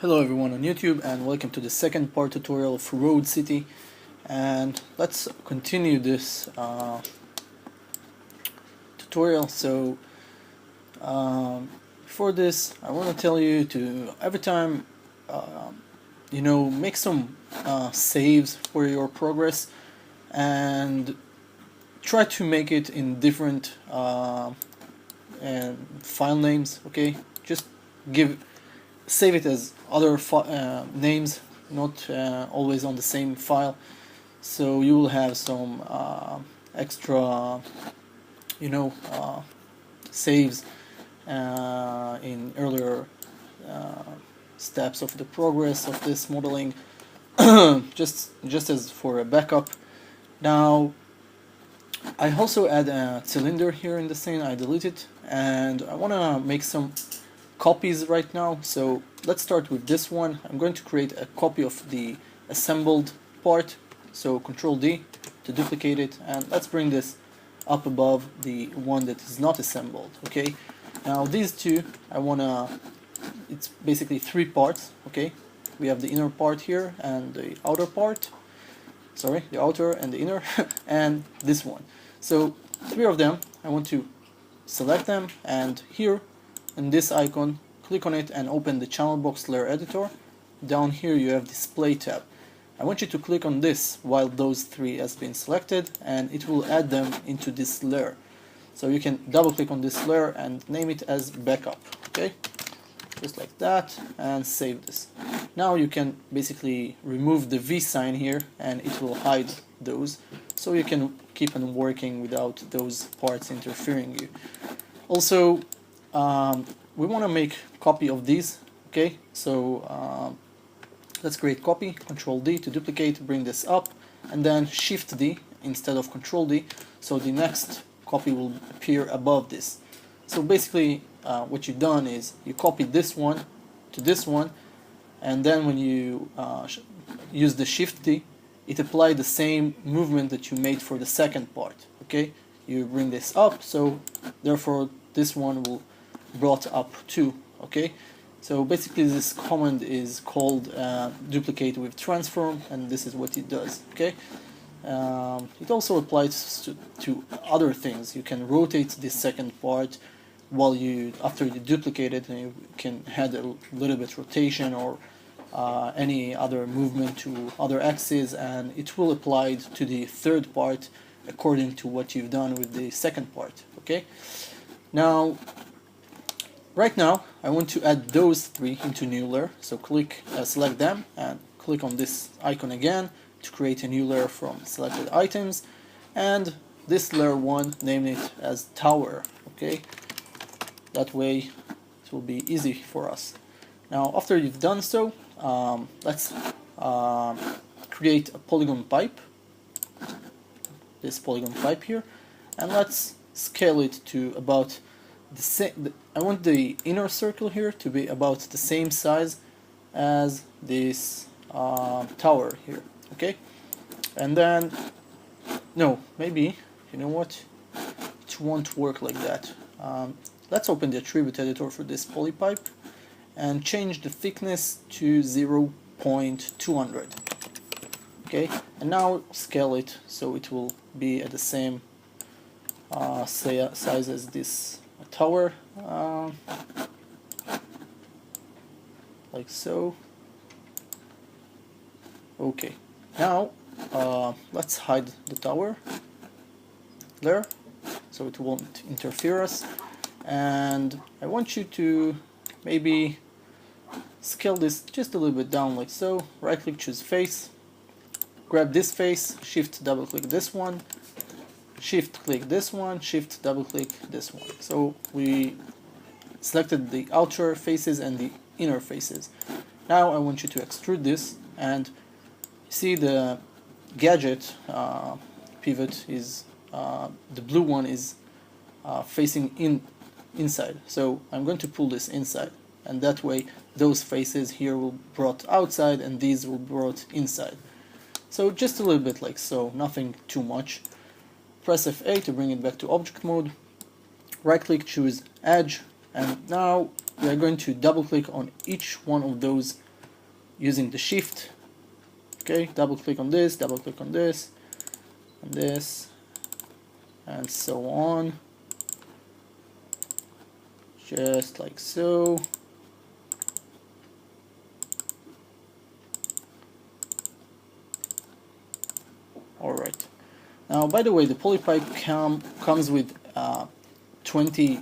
Hello everyone on YouTube and welcome to the second part tutorial of Road City, and let's continue this tutorial. So before this I want to tell you to every time make some saves for your progress and try to make it in different file names. Okay, just save it as other names, not always on the same file, so you will have some extra saves in earlier steps of the progress of this modeling, just as for a backup. Now I also add a cylinder here in the scene. I delete it and I want to make some copies right now. So let's start with this one. I'm going to create a copy of the assembled part, so Control D to duplicate it, and let's bring this up above the one that is not assembled. Okay, now these two it's basically three parts. Okay, we have the inner part here and the outer part, the outer and the inner and this one. So three of them, I want to select them, and here in this icon, click on it and open the channel box layer editor. Down here you have display tab. I want you to click on this while those three has been selected, and it will add them into this layer. So you can double click on this layer and name it as backup. Okay, just like that, and save this. Now you can basically remove the V sign here and it will hide those, so you can keep on working without those parts interfering you. Also, we want to make a copy of these. Okay, so let's create copy, Control D to duplicate, bring this up, and then Shift D instead of Control D, so the next copy will appear above this. So basically what you've done is you copied this one to this one, and then when you use the Shift D, it applied the same movement that you made for the second part. Okay, you bring this up, so therefore this one will brought up too. Okay, so basically this command is called duplicate with transform, and this is what it does. Okay, it also applies to other things. You can rotate this second part after you duplicate it, and you can add a little bit rotation or any other movement to other axes, and it will apply to the third part according to what you've done with the second part. Okay, now right now I want to add those three into new layer, so select them and click on this icon again to create a new layer from selected items, and this layer 1, name it as tower. Okay, that way it will be easy for us. Now after you've done so, let's create a polygon pipe, this polygon pipe here, and let's scale it to about the same. I want the inner circle here to be about the same size as this tower here. Okay, and then maybe you know what, it won't work like that. Let's open the attribute editor for this polypipe and change the thickness to 0.200. Okay, and now scale it so it will be at the same size as this tower, like so. Okay, now let's hide the tower there so it won't interfere us, and I want you to maybe scale this just a little bit down, like so. Right click, choose face, grab this face, shift double click this one, shift click this one, shift double click this one. So we selected the outer faces and the inner faces. Now I want you to extrude this, and see the gadget pivot is the blue one is facing inside, so I'm going to pull this inside, and that way those faces here will be brought outside and these will be brought inside. So just a little bit like so, nothing too much. Press F8 to bring it back to object mode, right click, choose edge, and now we are going to double click on each one of those using the shift. Okay, double click on this, double click on this, and this, and so on, just like so. Alright. Now, by the way, the polypipe comes with 20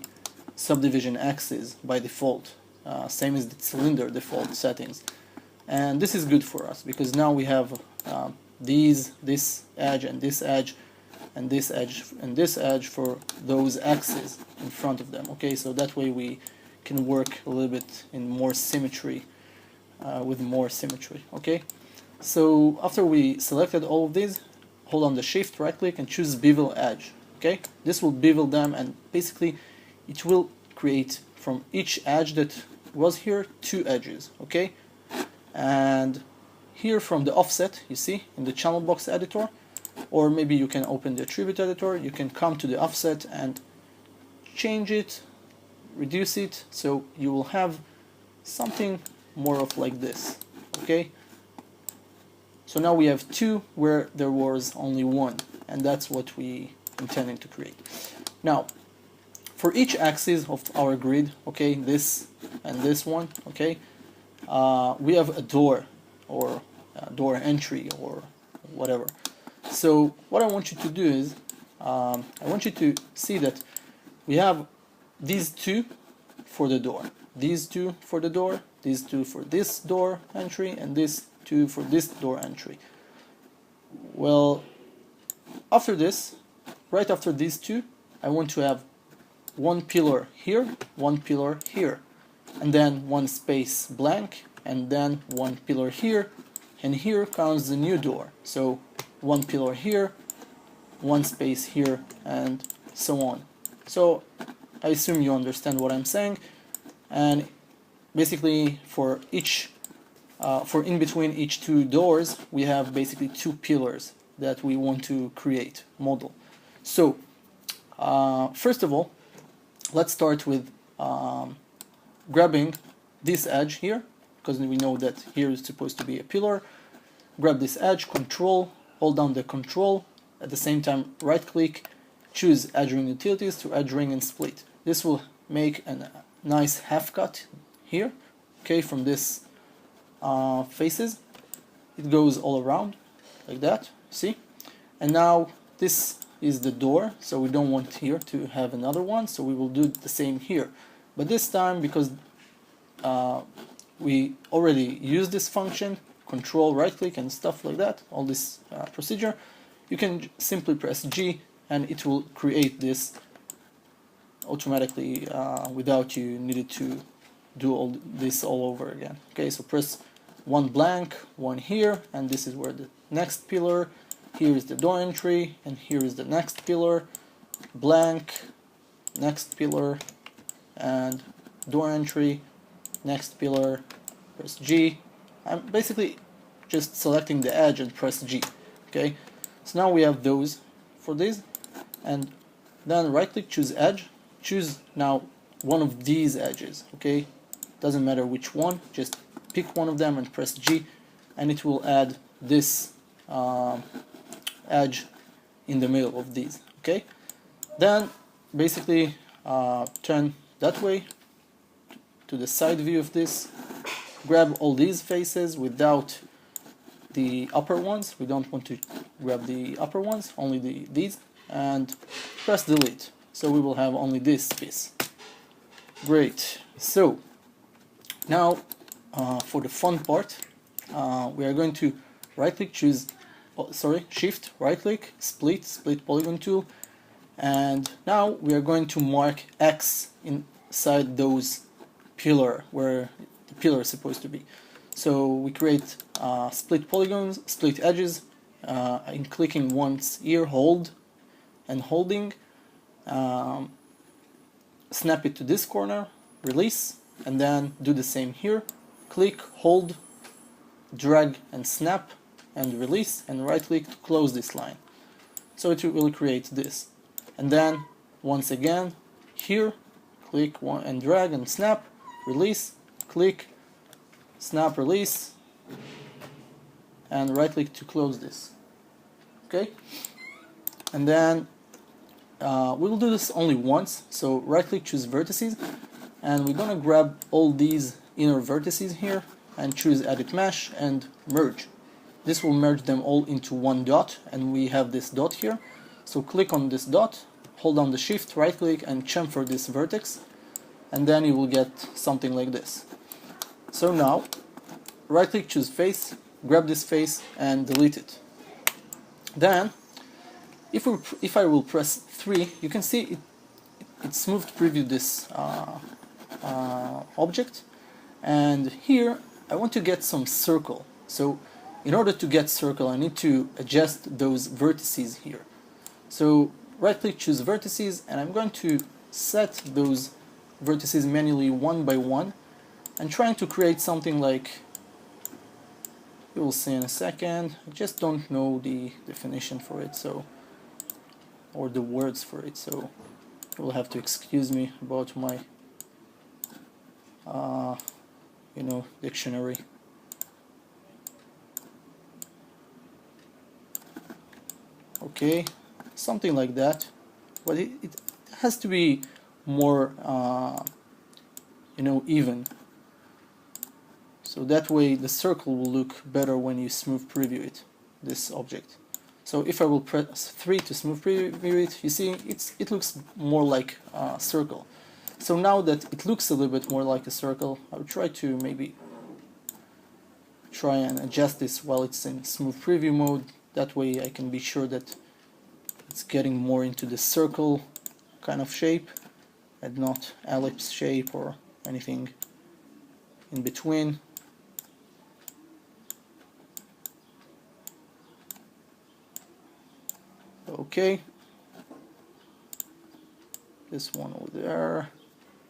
subdivision axes by default, same as the cylinder default settings. And this is good for us because now we have this edge and this edge and this edge and this edge for those axes in front of them. Okay, so that way we can work a little bit in more symmetry, with more symmetry. Okay, so after we selected all of these, hold on the shift, right click, and choose bevel edge. Okay, this will bevel them, and basically it will create from each edge that was here 2 edges. Okay, and here from the offset, you see in the channel box editor, or maybe you can open the attribute editor, you can come to the offset and change it, reduce it, so you will have something more of like this. Okay, so now we have 2 where there was only 1, and that's what we intending to create. Now, for each axis of our grid, okay, this and this one, okay, we have a door, or a door entry, or whatever. So what I want you to do is, I want you to see that we have these 2 for the door, these 2 for the door, these 2 for this door entry, and this 2 for this door entry. Well, after this, right after these 2, I want to have 1 pillar here, 1 pillar here, and then 1 space blank, and then 1 pillar here, and here comes the new door. So 1 pillar here, 1 space here, and so on. So I assume you understand what I'm saying. And basically for each for in between each 2 doors, we have basically 2 pillars that we want to create, model. So first of all, let's start with grabbing this edge here, because we know that here is supposed to be a pillar. Grab this edge, control, hold down the control, at the same time right click, choose edge ring utilities to edge ring and split. This will make a nice half cut here, okay, from this faces. It goes all around like that, see? And now this is the door, so we don't want here to have another one, so we will do the same here. But this time, because we already used this function, control, right click and stuff like that, all this procedure, you can simply press G and it will create this automatically without you needed to do all this all over again. Okay, so press 1 blank, 1 here, and this is where the next pillar, here is the door entry, and here is the next pillar, blank, next pillar, and door entry, next pillar, press G. I'm basically just selecting the edge and press G. Okay, so now we have those for this, and then right click, choose edge, choose now one of these edges. Okay, doesn't matter which one, just pick one of them and press G, and it will add this edge in the middle of these. Okay, then basically turn that way to the side view of this, grab all these faces without the upper ones. We don't want to grab the upper ones, only these, and press delete, so we will have only this piece. Great. So now for the fun part, we are going to right click, choose shift, right click, split polygon tool, and now we are going to mark X inside those pillar where the pillar is supposed to be. So we create split polygons, split edges, in clicking once here, hold and holding, snap it to this corner, release, and then do the same here, click, hold, drag and snap and release, and right click to close this line. So it will create this, and then once again here, click one and drag and snap, release, click, snap, release, and right click to close this. Okay, and then we will do this only once, so right click, choose vertices, and we're gonna grab all these inner vertices here and choose edit mesh and merge. This will merge them all into one dot, and we have this dot here. So click on this dot, hold down the shift, right click, and chamfer this vertex, and then you will get something like this. So now right click, choose face, grab this face and delete it. Then if I will press 3, you can see it smooth previewed this object, and here I want to get some circle. So in order to get circle, I need to adjust those vertices here. So right click, choose vertices, and I'm going to set those vertices manually one by one, and trying to create something like, you will see in a second. I just don't know the definition for it, so, or the words for it, so you will have to excuse me about my dictionary. Okay, something like that, but it has to be more even, so that way the circle will look better when you smooth preview it, this object. So if I will press 3 to smooth preview it, you see it looks more like a circle. So now that it looks a little bit more like a circle, I will try to maybe try and adjust this while it's in smooth preview mode. That way I can be sure that it's getting more into the circle kind of shape and not ellipse shape or anything in between. Okay, this one over there.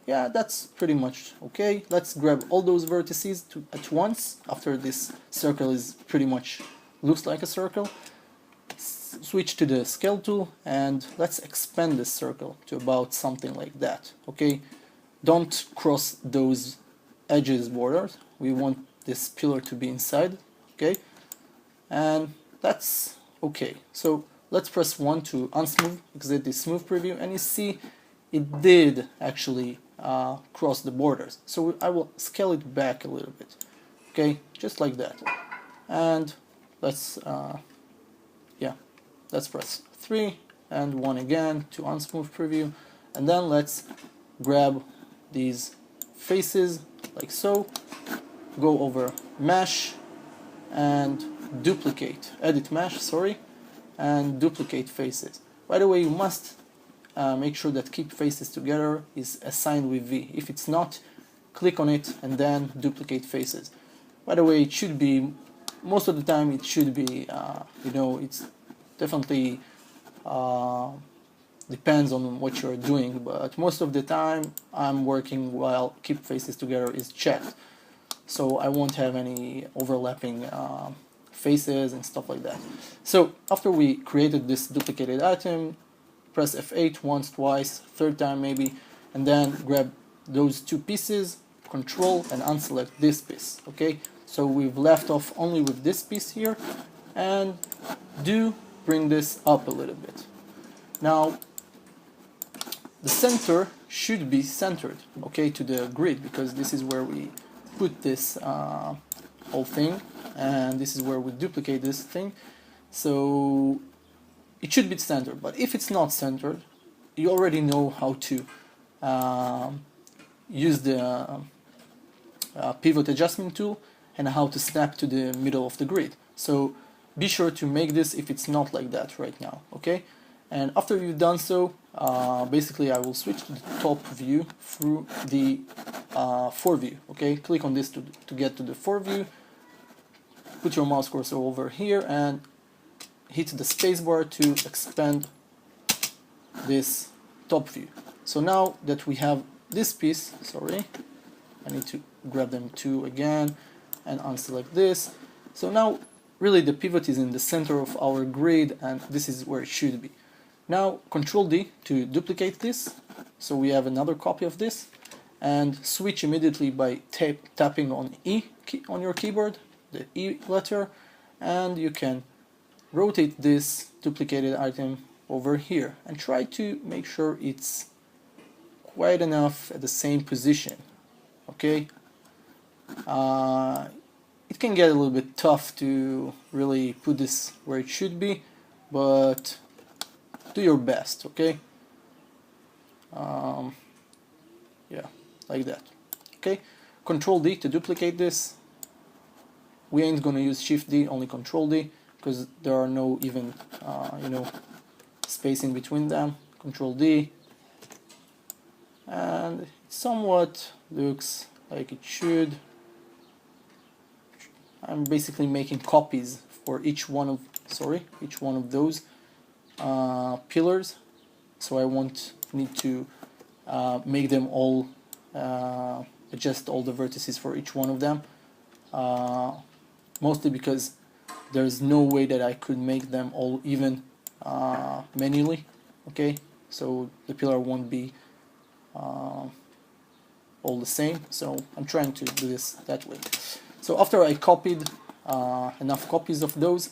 Yeah, that's pretty much okay. Let's grab all those vertices at once after this circle is pretty much looks like a circle. Switch to the scale tool and let's expand this circle to about something like that. Okay, don't cross those edges borders. We want this pillar to be inside. Okay, and that's okay. So let's press 1 to unsmooth, exit the smooth preview, and you see it did actually cross the borders. So I will scale it back a little bit. Okay, just like that. And let's let's press 3 and 1 again to unsmooth preview, and then let's grab these faces like so, go over mesh and duplicate, edit mesh, sorry, and duplicate faces. By the way, you must make sure that keep faces together is assigned with V. If it's not, click on it and then duplicate faces. By the way, it should be, most of the time it should be, it's definitely depends on what you're doing, but most of the time I'm working while keep faces together is checked, so I won't have any overlapping faces and stuff like that. So after we created this duplicated item, press F8 once, twice, third time maybe, and then grab those two pieces, control and unselect this piece. Okay, so we've left off only with this piece here, and do bring this up a little bit. Now the center should be centered, okay, to the grid, because this is where we put this whole thing, and this is where we duplicate this thing, so it should be centered. But if it's not centered, you already know how to use the pivot adjustment tool and how to snap to the middle of the grid. So be sure to make this if it's not like that right now, okay? And after you've done so, basically I will switch to the top view through the 4 view, okay? Click on this to get to the 4 view, put your mouse cursor over here and hit the spacebar to expand this top view. So now that we have this piece, sorry, I need to grab them two again and unselect this. So now really the pivot is in the center of our grid, and this is where it should be. Now Control D to duplicate this, so we have another copy of this, and switch immediately by tapping on E key on your keyboard the E letter, and you can rotate this duplicated item over here and try to make sure it's quite enough at the same position. Okay, it can get a little bit tough to really put this where it should be, but do your best. Okay, yeah, like that. Okay, Control D to duplicate this. We ain't gonna use Shift D, only Control D, because there are no even spacing between them. Control D, and it somewhat looks like it should. I'm basically making copies for each one of those pillars, so I won't need to make them all adjust all the vertices for each one of them, mostly because there's no way that I could make them all even manually. Okay, so the pillar won't be all the same, so I'm trying to do this that way. So after I copied enough copies of those,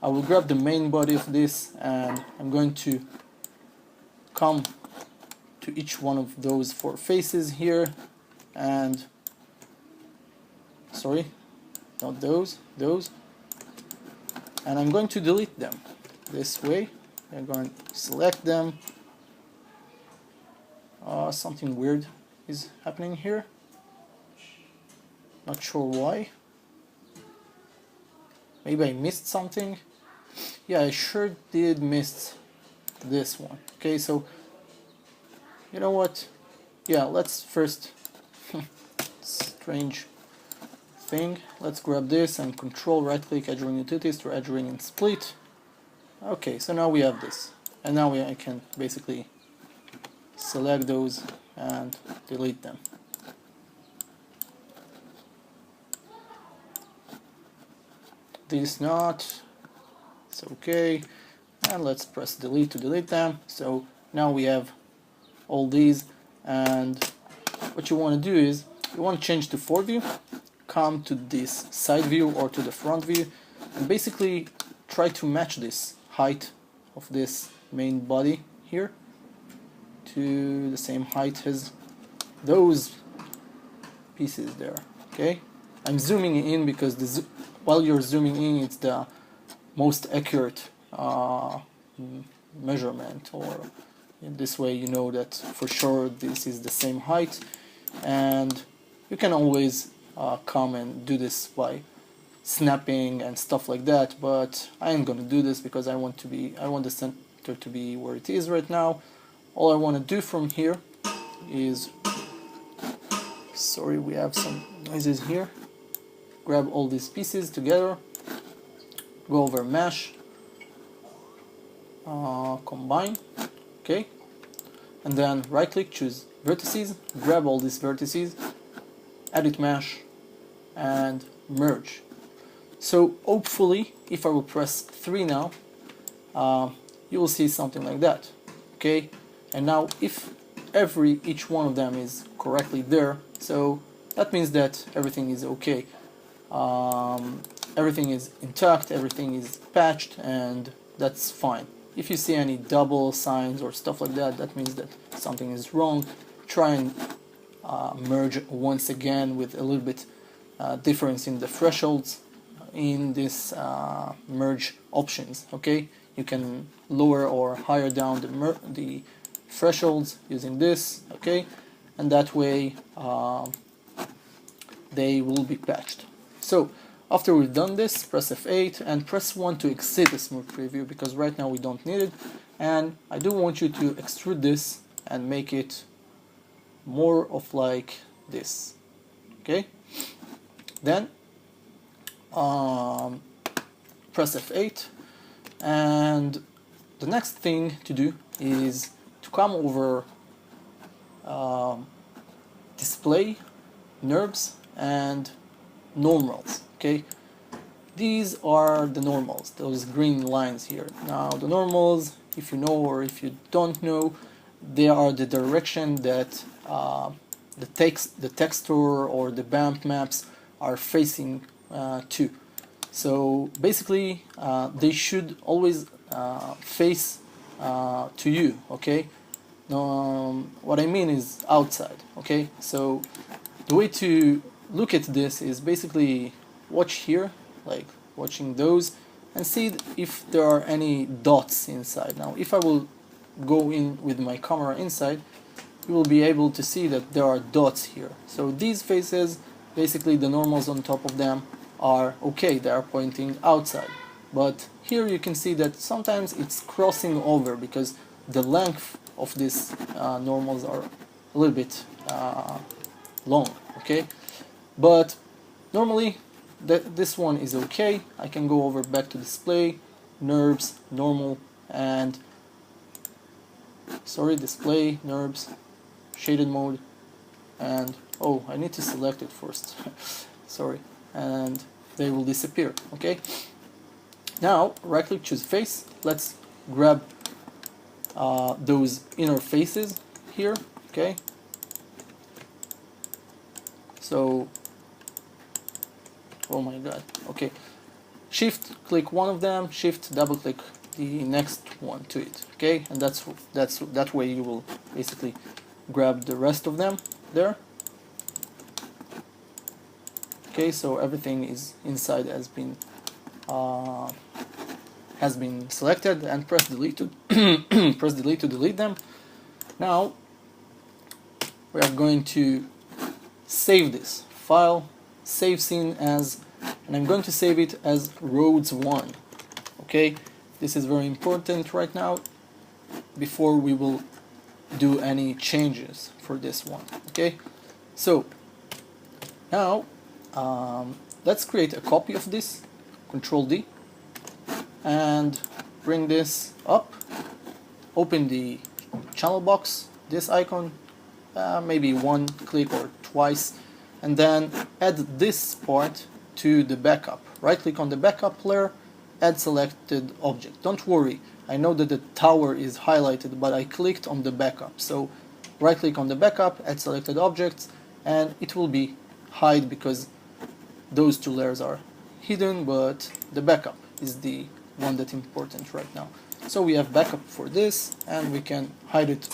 I will grab the main body of this, and I'm going to come to each one of those 4 faces here, and sorry, not those, and I'm going to delete them this way. I'm going to select them. Something weird is happening here, not sure why. Maybe I missed something. Yeah, I sure did miss this one. Okay, so you know what? Yeah, let's first strange thing. Let's grab this and Control right click Extruding Utilities to Extruding and Split. Okay, so now we have this, and now I can basically select those and delete them. This not, it's okay, and let's press delete to delete them. So now we have all these, and what you want to do is you want to change to 4 view, come to this side view or to the front view, and basically try to match this height of this main body here to the same height as those pieces there. Okay, I'm zooming in because while you're zooming in, it's the most accurate measurement, or in this way you know that for sure this is the same height. And you can always come and do this by snapping and stuff like that, but I ain't gonna do this because I want the center to be where it is right now. All I want to do from here is, sorry, we have some noises here. Grab all these pieces together, go over mesh, combine, okay, and then right click, choose vertices, grab all these vertices, edit mesh, and merge. So hopefully, if I will press 3 now, you will see something like that. Okay, and now if each one of them is correctly there, so that means that everything is okay. Everything is intact, everything is patched, and that's fine. If you see any double signs or stuff like that, that means that something is wrong. Try and merge once again with a little bit difference in the thresholds in this merge options. Okay, you can lower or higher down the thresholds using this. Okay, and that way they will be patched. So after we've done this, press F8 and press 1 to exit the smooth preview, because right now we don't need it, and I do want you to extrude this and make it more of like this. Okay, then press F8, and the next thing to do is to come over display, NURBS, and normals. Okay, these are the normals, those green lines here. Now the normals, if you know or if you don't know, they are the direction that the texture or the bump maps are facing to. So basically they should always face to you, okay? What I mean is outside, okay? So the way to look at this is basically watch here, like watching those, and see if there are any dots inside. Now if I will go in with my camera inside, you will be able to see that there are dots here. So these faces, basically the normals on top of them are okay, they are pointing outside. But here you can see that sometimes it's crossing over because the length of these normals are a little bit long, okay? But normally this one is okay. I can go over back to display, NURBS, normal, and display, NURBS, shaded mode, and oh, I need to select it first. Sorry, and they will disappear, okay? Now right click, choose face. Let's grab those inner faces here, okay? So, oh my god, okay. Shift click one of them, shift double click the next one to it, okay? And that way you will basically grab the rest of them there. Okay, so everything is inside has been selected, and press delete to press delete to delete them. Now we are going to save this file, save scene as, and I'm going to save it as roads1. Okay, this is very important right now before we will do any changes for this one. Okay, so now let's create a copy of this, Control D, and bring this up, open the channel box, this icon, maybe one click or twice, and then add this part to the backup. Right click on the backup layer, add selected object. Don't worry, I know that the tower is highlighted, but I clicked on the backup. So right click on the backup, add selected objects, and it will be hide because those two layers are hidden, but the backup is the one that's important right now. So we have backup for this, and we can hide it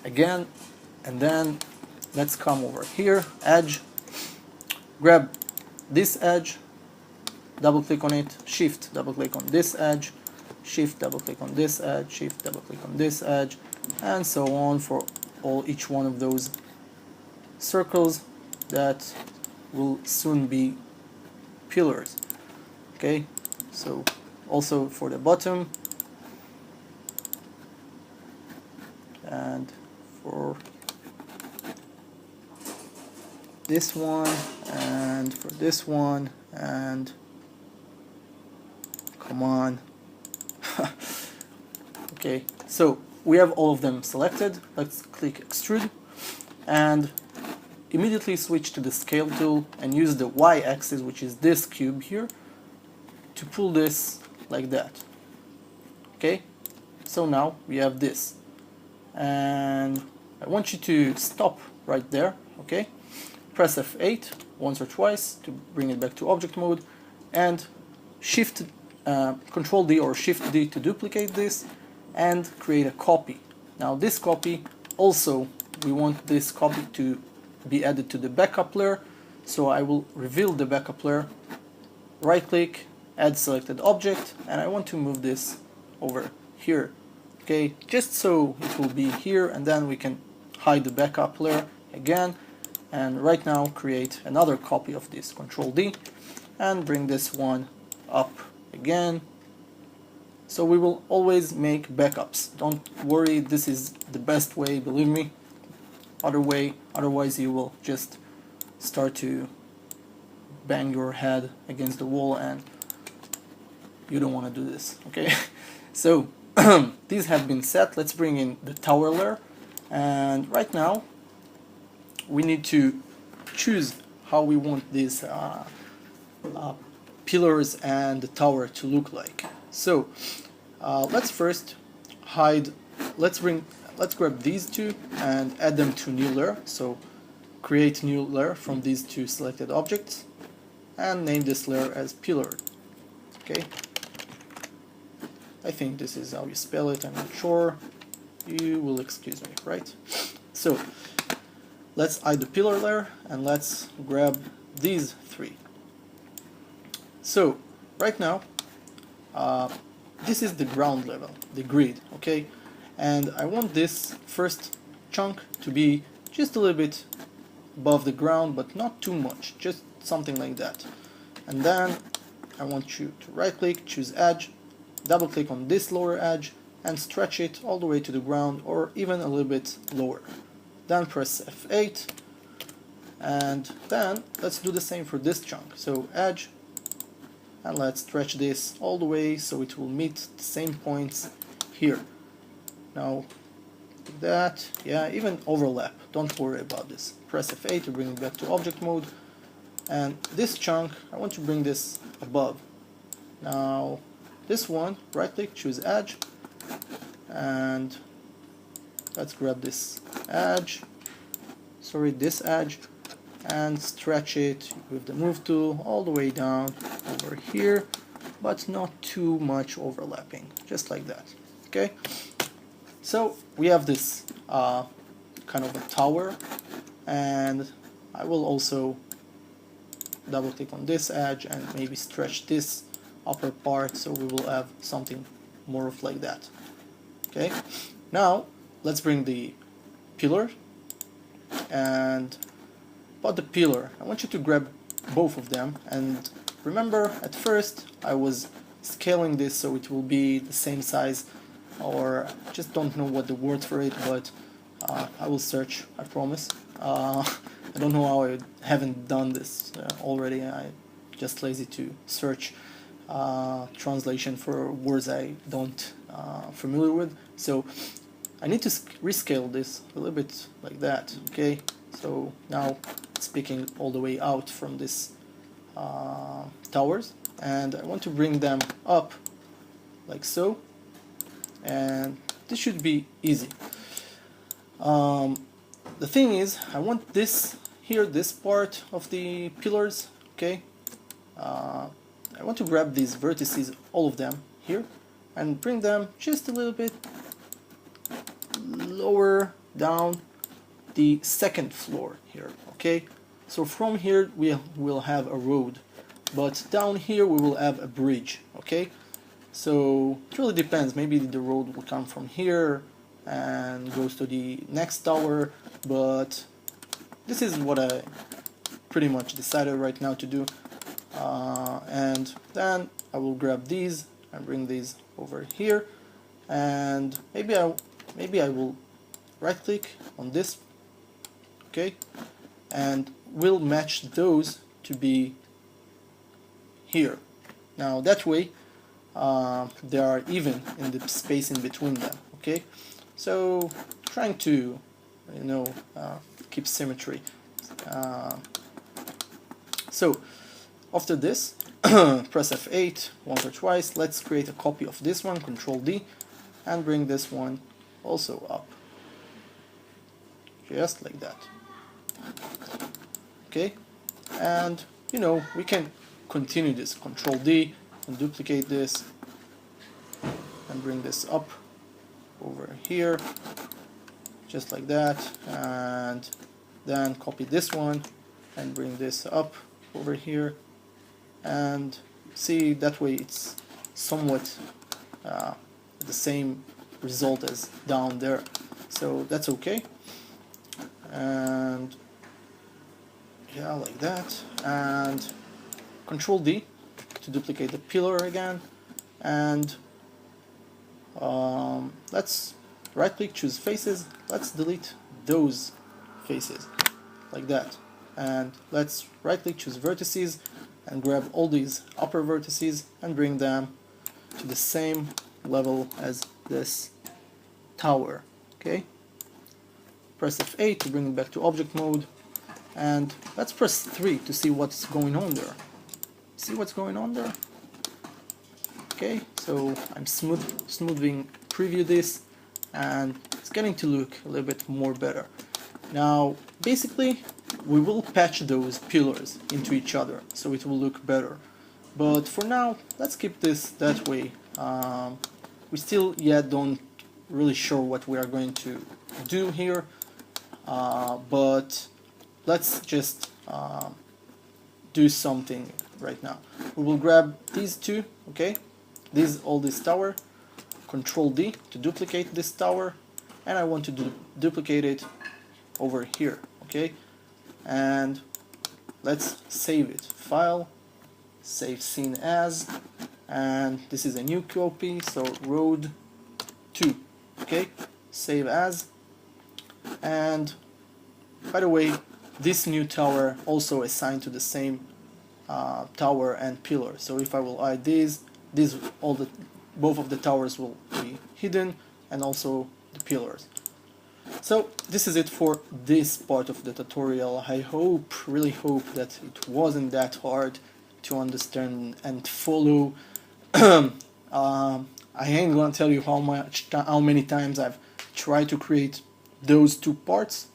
again. And then let's come over here, edge, grab this edge, double click on it, shift double click on this edge, shift double click on this edge, shift double click on this edge, and so on for each one of those circles that will soon be pillars. Okay, so also for the bottom, and for this one, and for this one, and come on. Okay, so we have all of them selected. Let's click extrude and immediately switch to the scale tool and use the y-axis, which is this cube here, to pull this like that. Okay, so now we have this, and I want you to stop right there. Okay, press F8 once or twice to bring it back to object mode, and shift Control D or Shift D to duplicate this and create a copy. Now this copy also, we want this copy to be added to the backup layer, so I will reveal the backup layer, right click, add selected object, and I want to move this over here. Okay, just so it will be here, and then we can hide the backup layer again, and right now create another copy of this, Control D, and bring this one up again. So we will always make backups. Don't worry, this is the best way, believe me. Otherwise you will just start to bang your head against the wall, and you don't want to do this. Okay, so these have been set. Let's bring in the tower layer, and right now we need to choose how we want these pillars and the tower to look like. So let's first hide, let's grab these two and add them to new layer. So create new layer from these two selected objects, and name this layer as pillar. Okay, I think this is how you spell it, I'm not sure, you will excuse me, right? So let's hide the pillar layer and let's grab these three. So right now this is the ground level, the grid, okay? And I want this first chunk to be just a little bit above the ground, but not too much, just something like that. And then I want you to right click, choose edge, double click on this lower edge and stretch it all the way to the ground or even a little bit lower. Then press F8 and then let's do the same for this chunk. So edge, and let's stretch this all the way so it will meet the same points here. Now like that, yeah, even overlap, don't worry about this. Press F8 to bring it back to object mode, and this chunk I want to bring this above. Now this one, right click, choose edge, and let's grab this edge, this edge, and stretch it with the move tool all the way down over here, but not too much overlapping, just like that. Okay, so we have this kind of a tower, and I will also double click on this edge and maybe stretch this upper part so we will have something more of like that. Okay, now let's bring the pillar, and about the pillar I want you to grab both of them, and remember at first I was scaling this so it will be the same size, or I just don't know what the word for it, but I will search, I promise. I don't know how I haven't done this already. I'm just lazy to search translation for words I don't familiar with, so I need to rescale this a little bit like that. Okay, so now it's picking all the way out from this towers, and I want to bring them up like so, and this should be easy. The thing is, I want this here, this part of the pillars, okay? I want to grab these vertices, all of them here, and bring them just a little bit lower down the second floor here, okay? So from here we will have a road, but down here we will have a bridge, okay? So it really depends, maybe the road will come from here and goes to the next tower, but this is what I pretty much decided right now to do. And then I will grab these and bring these over here, and maybe I will right click on this, okay, and we'll match those to be here. Now that way they are even in the space in between them, okay? So trying to, you know, keep symmetry. So after this, press F8 once or twice. Let's create a copy of this one, Control D, and bring this one also up, just like that. Okay, and you know, we can continue this. Control D and duplicate this and bring this up over here, just like that, and then copy this one and bring this up over here, and see, that way it's somewhat the same result as down there, so that's okay. And yeah, like that, and Control D to duplicate the pillar again, and let's right click, choose faces, let's delete those faces like that, and let's right click, choose vertices, and grab all these upper vertices and bring them to the same level as this tower. Okay, press F8 to bring it back to object mode, and let's press 3 to see what's going on there. See what's going on there? Okay, so I'm smoothing preview this, and it's getting to look a little bit more better. Now basically we will patch those pillars into each other so it will look better. But for now, let's keep this that way. We still yet don't really sure what we are going to do here, but let's just do something right now. We will grab these two, okay? All this tower, Control D to duplicate this tower, and I want to duplicate it over here, okay? And let's save it. File, save scene as, and this is a new copy, so road 2, okay? Save as. And by the way, this new tower also assigned to the same tower and pillar. So if I will add both of the towers will be hidden, and also the pillars. So this is it for this part of the tutorial. I really hope that it wasn't that hard to understand and follow. I ain't gonna tell you how many times I've tried to create those two parts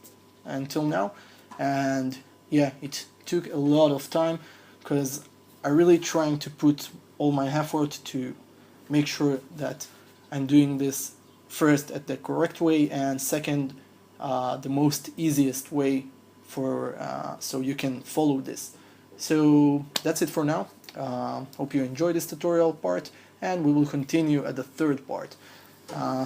until now, and yeah, it took a lot of time because I'm really trying to put all my effort to make sure that I'm doing this first at the correct way, and second the most easiest way for so you can follow this. So that's it for now. Hope you enjoyed this tutorial part, and we will continue at the third part.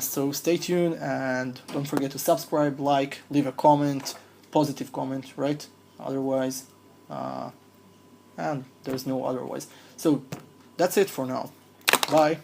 So stay tuned, and don't forget to subscribe, like, leave a comment, positive comment, right? Otherwise, and there's no otherwise. So that's it for now. Bye.